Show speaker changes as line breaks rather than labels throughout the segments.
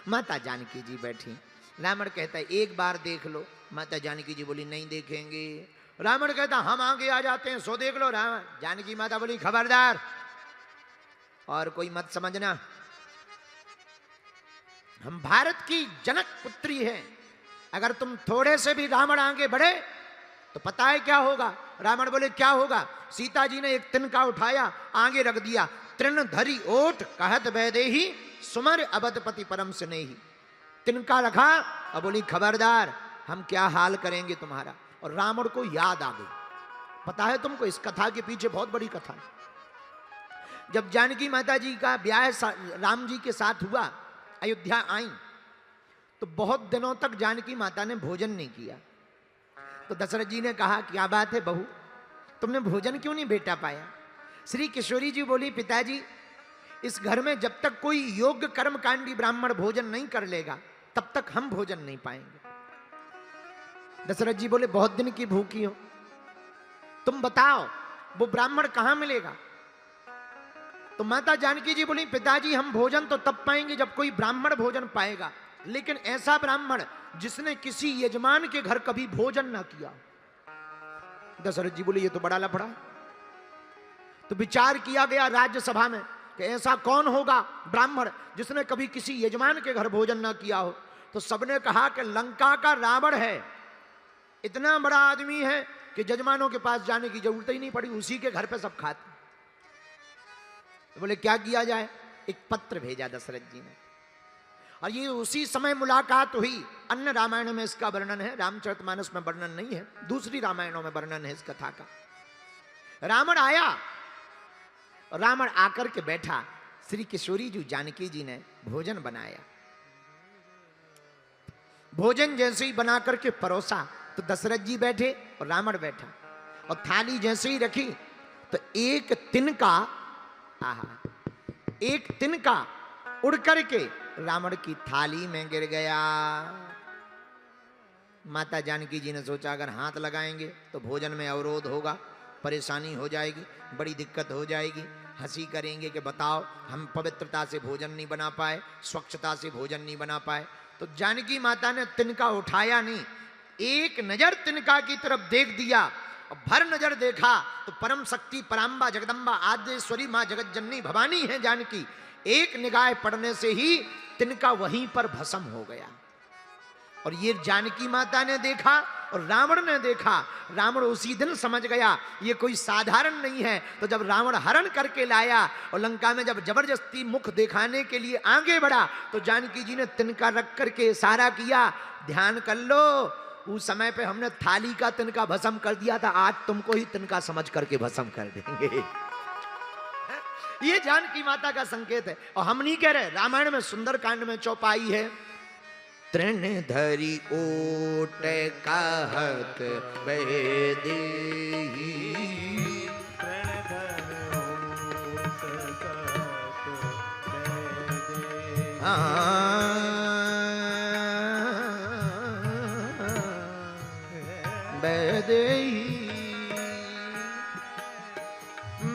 माता जानकी जी बैठी। रावण कहता है एक बार देख लो। माता जानकी जी बोली नहीं देखेंगे। रावण कहता हम आगे आ जाते हैं, सो देख लो। रावण जानकी माता बोली खबरदार और कोई मत समझना, हम भारत की जनक पुत्री हैं, अगर तुम थोड़े से भी रावण आगे बढ़े तो पता है क्या होगा। रावण बोले क्या होगा। सीता जी ने एक तिनका उठाया, आगे रख दिया। तृण धरी ओठ कहत वैदेही सुमर अवधपति परम स्नेही। तिनका रखा और बोली खबरदार हम क्या हाल करेंगे तुम्हारा। और रावण को याद आ गई। पता है तुमको इस कथा के पीछे बहुत बड़ी कथा है। जब जानकी माता जी का ब्याह राम जी के साथ हुआ, अयोध्या आई, तो बहुत दिनों तक जानकी माता ने भोजन नहीं किया। तो दशरथ जी ने कहा क्या बात है बहू, तुमने भोजन क्यों नहीं बेटा पाया। श्री किशोरी जी बोली पिताजी इस घर में जब तक कोई योग्य कर्मकांडी ब्राह्मण भोजन नहीं कर लेगा तब तक हम भोजन नहीं पाएंगे। दशरथ जी बोले बहुत दिन की भूखी हो, तुम बताओ वो ब्राह्मण कहां मिलेगा। तो माता जानकी जी बोली पिताजी हम भोजन तो तब पाएंगे जब कोई ब्राह्मण भोजन पाएगा, लेकिन ऐसा ब्राह्मण जिसने किसी यजमान के घर कभी भोजन ना किया। दशरथ जी बोले ये तो बड़ा लफड़ा। तो विचार किया गया राज्यसभा में कि ऐसा कौन होगा ब्राह्मण जिसने कभी किसी यजमान के घर भोजन ना किया हो। तो सबने कहा कि लंका का रावण है, इतना बड़ा आदमी है कि यजमानों के पास जाने की जरूरत ही नहीं पड़ी, उसी के घर पे सब खाते। तो बोले क्या किया जाए। एक पत्र भेजा दशरथ जी ने, और ये उसी समय मुलाकात हुई। अन्य रामायण में इसका वर्णन है, रामचरितमानस में वर्णन नहीं है, दूसरी रामायणों में वर्णन है इस कथा का। रावण आया, रावण आकर के बैठा। श्री किशोरी जी जानकी जी ने भोजन बनाया। भोजन जैसे ही बना करके परोसा तो दशरथ जी बैठे और रावण बैठा, और थाली जैसे ही रखी तो एक तिनका, एक तिनका उड़ करके रावण की थाली में गिर गया। माता जानकी जी ने सोचा अगर हाथ लगाएंगे तो भोजन में अवरोध होगा, परेशानी हो जाएगी, बड़ी दिक्कत हो जाएगी। हंसी करेंगे कि बताओ हम पवित्रता से भोजन नहीं बना पाए, स्वच्छता से भोजन नहीं बना पाए। तो जानकी माता ने तिनका उठाया नहीं, एक नजर तिनका की तरफ देख दिया और भर नजर देखा तो परम शक्ति पराम्बा जगदम्बा आद्यश्वरी मां जगत जननी भवानी है जानकी। एक निगाह पड़ने से ही तिनका वहीं पर भस्म हो गया। और ये जानकी माता ने देखा और रावण ने देखा। रावण उसी दिन समझ गया ये कोई साधारण नहीं है। तो जब रावण हरण करके लाया और लंका में जब जबरदस्ती मुख दिखाने के लिए आगे बढ़ा तो जानकी जी ने तिनका रख करके इशारा किया, ध्यान कर लो, उस समय पे हमने थाली का तिनका भस्म कर दिया था, आज तुमको ही तिनका समझ करके भस्म कर देंगे। ये जानकी माता का संकेत है। और हम नहीं कह रहे, रामायण में सुंदरकांड में चौपाई है, तृण धरी ओट कहत वैदेही, वैदेही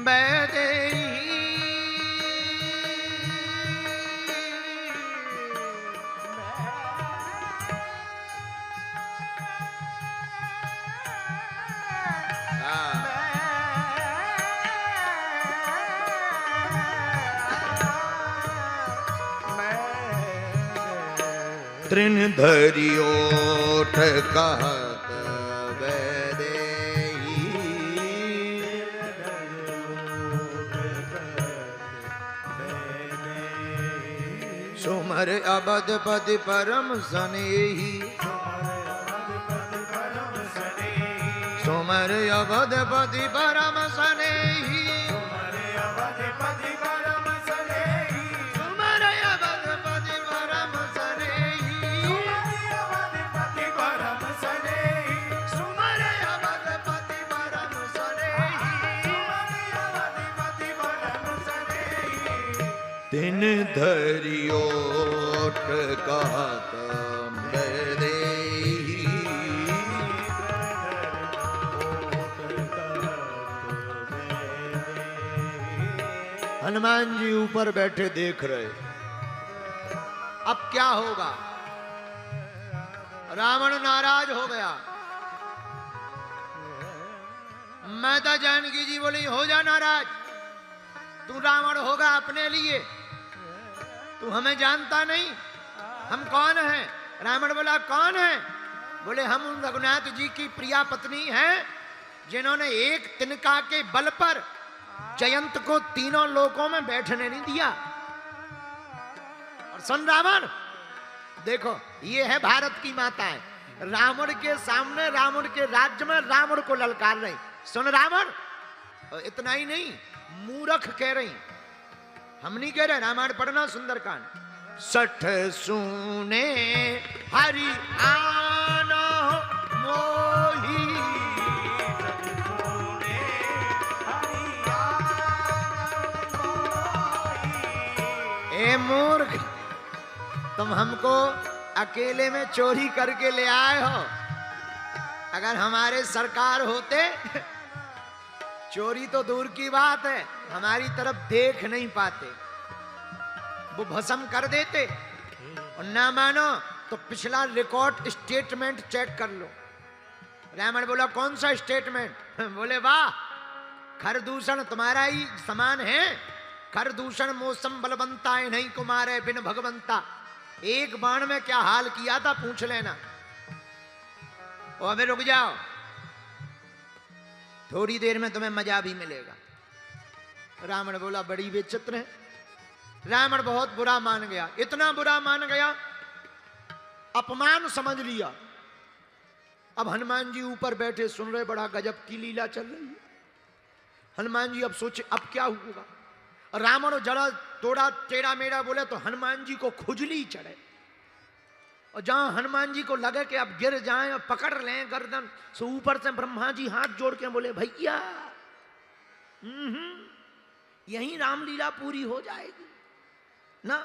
वैदेही तृण धरी ओठ कहत वैदेही, सुमर अवधपति परम स्नेही, सुमर अवधपति परम स्नेही, तिन धरी ओठ कहत वैदेही। हनुमान जी ऊपर बैठे देख रहे। अब क्या होगा। रावण नाराज हो गया। माता जानकी जी बोली हो जा नाराज, तू रावण होगा अपने लिए, तू हमें जानता नहीं, हम कौन हैं। रावण बोला कौन है। बोले हम उन रघुनाथ जी की प्रिया पत्नी हैं जिन्होंने एक तिनका के बल पर जयंत को तीनों लोकों में बैठने नहीं दिया। और सुन रावण, देखो ये है भारत की माताएं, रावण के सामने रावण के राज्य में रावण को ललकार रही। सुन रावण, इतना ही नहीं मूर्ख कह रही, हम नहीं कह रहे, रामायण पढ़ना सुंदरकांड। सठ सुने हरि आना मोही, ए मूर्ख, तुम हमको अकेले में चोरी करके ले आए हो। अगर हमारे सरकार होते, चोरी तो दूर की बात है, हमारी तरफ देख नहीं पाते, वो भस्म कर देते। और ना मानो तो पिछला रिकॉर्ड स्टेटमेंट चेक कर लो। रावण बोला कौन सा स्टेटमेंट। बोले वाह, खरदूषण तुम्हारा ही समान है, खरदूषण मौसम बलवंता है नहीं कुमारे बिन भगवंता। एक बाण में क्या हाल किया था पूछ लेना। और हमें रुक जाओ, थोड़ी देर में तुम्हें मजा भी मिलेगा। रावण बोला बड़ी विचित्र है। रावण बहुत बुरा मान गया, इतना बुरा मान गया, अपमान समझ लिया। अब हनुमान जी ऊपर बैठे सुन रहे, बड़ा गजब की लीला चल रही है। हनुमान जी अब सोचे अब क्या होगा। रावण जरा थोड़ा टेढ़ा मेढ़ा बोले तो हनुमान जी को खुजली चढ़े, और जहां हनुमान जी को लगे कि अब गिर जाएं और पकड़ लें गर्दन, सो ऊपर से ब्रह्मा जी हाथ जोड़ के बोले भैया यहीं रामलीला पूरी हो जाएगी ना।